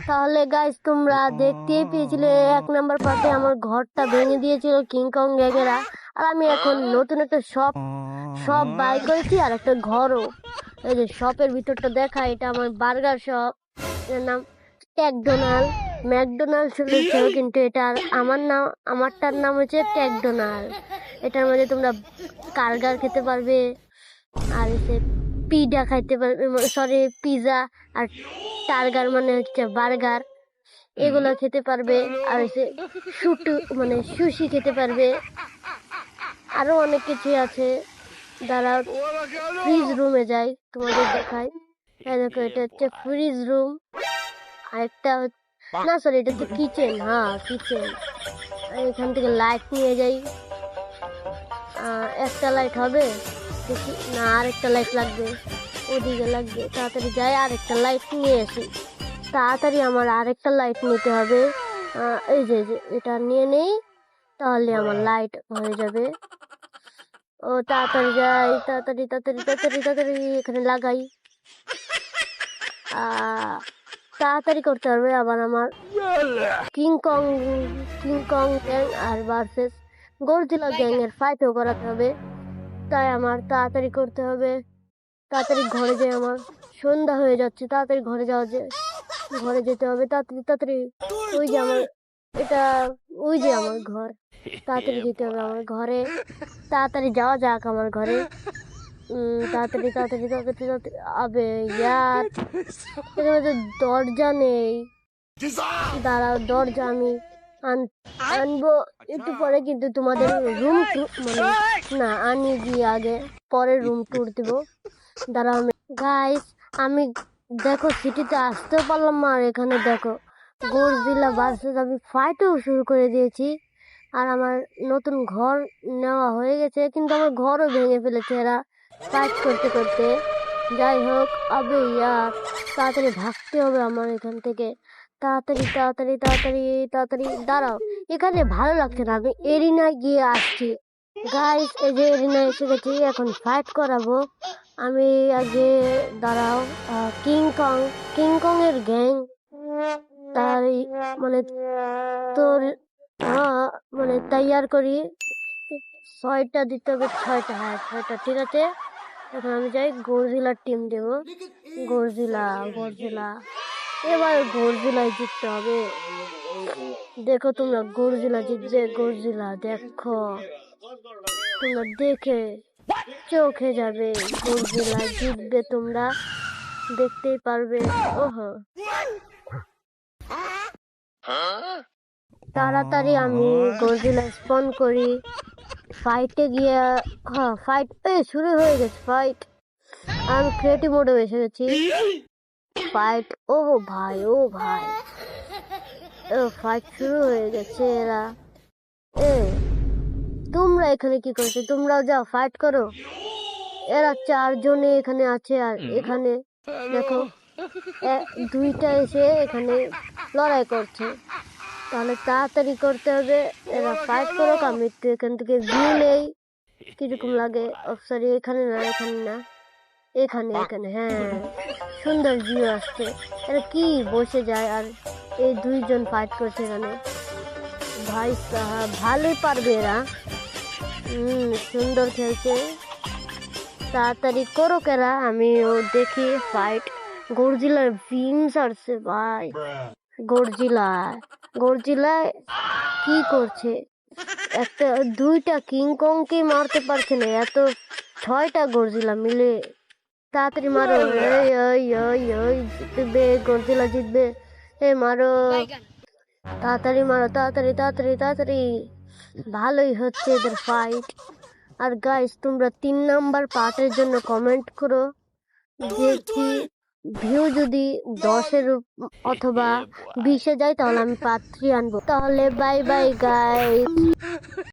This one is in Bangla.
তাহলে গাইস তোমরা দেখতেই পেয়েছিলে 1 নাম্বার পার্টে আমার ঘরটা ভেঙে দিয়েছিল কিংকং গ্যাংয়েরা। আর আমি এখন নতুন একটা শপ বাই করেছি আর একটা ঘরও। এই যে শপের ভিতরটা দেখা, এটা আমার বার্গার শপ, এর নাম ট্যাকডোনাল্ড। ম্যাকডোনাল্ড শুনেছো, কিন্তু এটা আমারটার নাম হচ্ছে ট্যাকডোনাল্ড। এটার মধ্যে তোমরা বার্গার খেতে পারবে, আর হচ্ছে পিজা খাইতে পারবে, সরি পিজা, আর টার্গার মানে হচ্ছে বার্গার, এগুলো খেতে পারবে। আর হচ্ছে সুশি খেতে পারবে। আরো অনেক কিছু আছে। দাঁড়াও, ফ্রিজ রুমে যাই, তোমাদের দেখাই। এই দেখো, এটা হচ্ছে ফ্রিজ রুম। আরেকটা না সরি, এটা তো কিচেন। হ্যাঁ, কিচেন। এখান থেকে লাইট নিয়ে যাই। একটা লাইট হবে দেখি, না আরেকটা লাইট লাগবে, ওদিকে লাগবে। তাড়াতাড়ি যাই, আরেকটা লাইট নিয়ে আসি। তাড়াতাড়ি আমার আরেকটা লাইট নিতে হবে। এই যে এটা নিয়ে নেই, তাহলে আমার লাইট হয়ে যাবে। ও তাড়াতাড়ি যাই, তাড়াতাড়ি তাড়াতাড়ি তাড়াতাড়ি তাড়াতাড়ি এখানে লাগাই। তাড়াতাড়ি করতে হবে। আবার আমার কিংকং গ্যাং আর ভার্সেস গডজিলা গ্যাং এর ফাইটও করাতে হবে, তাই আমার তাড়াতাড়ি করতে হবে। তাড়াতাড়ি ঘরে যাই, আমার সন্ধ্যা হয়ে যাচ্ছে। তাড়াতাড়ি ঘরে যেতে হবে, তাড়াতাড়ি তাড়াতাড়ি। ওই যে আমার ঘর। তাড়াতাড়ি যেতে হবে আমার ঘরে। তাড়াতাড়ি যাওয়া যাক আমার ঘরে। তাড়াতাড়ি তাড়াতাড়ি তাড়াতাড়ি তাড়াতাড়ি। আবে ইয়ার, এখানে তো দরজা নেই। দাঁড়াও, দরজা আমি আনবো একটু পরে, কিন্তু তোমাদের রুম মানে না আনি গিয়ে আগে পরে রুম ট্যুর দিব। দাঁড়াও গাইস, আমি দেখো সিটিতে আসতেও পারলাম না। আর এখানে দেখো গডজিলা ভার্সেস আমি ফাইটও শুরু করে দিয়েছি। আর আমার নতুন ঘর নেওয়া হয়ে গেছে, কিন্তু আমার ঘরও ভেঙে ফেলেছে এরা ফাইট করতে করতে। যাই হোক, আবে ইয়ার, তাড়াতাড়ি ভাগতে হবে আমার এখান থেকে। তাড়াতাড়ি তাড়াতাড়ি তাড়াতাড়ি তাড়াতাড়ি। দাঁড়াও, এখানে ভালো লাগছে না, আমি এরিনায় গিয়ে আসছি। গাইস, এই যে এরিনা এসে গেছি, এখন ফাইট করাবো আমি আগে। দাঁড়াও, কিংকং এর গ্যাং, তার মানে তোর তৈয়ার করি। 6টা দিতে হবে, 6টা। হ্যাঁ 6টা, ঠিক আছে। এখন আমি যাই, গডজিলার টিম দেব। গডজিলা, এবার গডজিলায় জিততে হবে। দেখো তোমরা, গডজিলা জিতবে। গডজিলা দেখো, তোমরা দেখে চোখে যাবে। গডজিলা জিতবে, তোমরা দেখতেই পারবে। ওহো, তাড়াতাড়ি আমি গডজিলা স্পন করি, ফাইটে গিয়ে। হ্যাঁ, ফাইট শুরু হয়ে গেছে। ফাইট, আমি ক্রিয়েটিভ মোডে এসে গেছি। ফাইট, ও ভাই ফাইট শুরু হয়ে গেছে। এরা তোমরা এখানে কি করছো? তোমরাও যাও ফাইট করো। এরা 4জনে এখানে আছে, আর এখানে দেখো 2টা এসে এখানে লড়াই করছে। তাহলে তাড়াতাড়ি করতে হবে, এরা ফাইট করো। আমি একটু এখান থেকে ভিউ নেই, কিরকম লাগে। সরি, এখানে না, এখানে। হ্যাঁ, সুন্দর ভিউ আসছে। এরা কি বসে যায়, আর এই 2জন ফাইট করছে এখানে। ভাই সাহাব, ভালোই পারবে এরা। সুন্দর খেলছে। তাড়াতাড়ি করো কেরা, আমি দেখি ফাইট। গডজিলার ভিমস আসছে ভাই। গডজিলা কি করছে? 2টা কিংকংকে মারতে পারছে না, এত 6টা গডজিলা মিলে। তাড়াতাড়ি মারো, জিতবে গডজিলা, জিতবে। মারো, তাড়াতাড়ি মারো, তাড়াতাড়ি তাড়াতাড়ি তাড়াতাড়ি। ভালোই হচ্ছে এদের ফাইট। আর গাইস, তোমরা 3 নাম্বার পার্টের জন্য কমেন্ট করো। দেখি ভিউ যদি 10-এর অথবা 20-এ যায়, তাহলে আমি পার্ট 3 আনবো। তাহলে বাই বাই গাইস।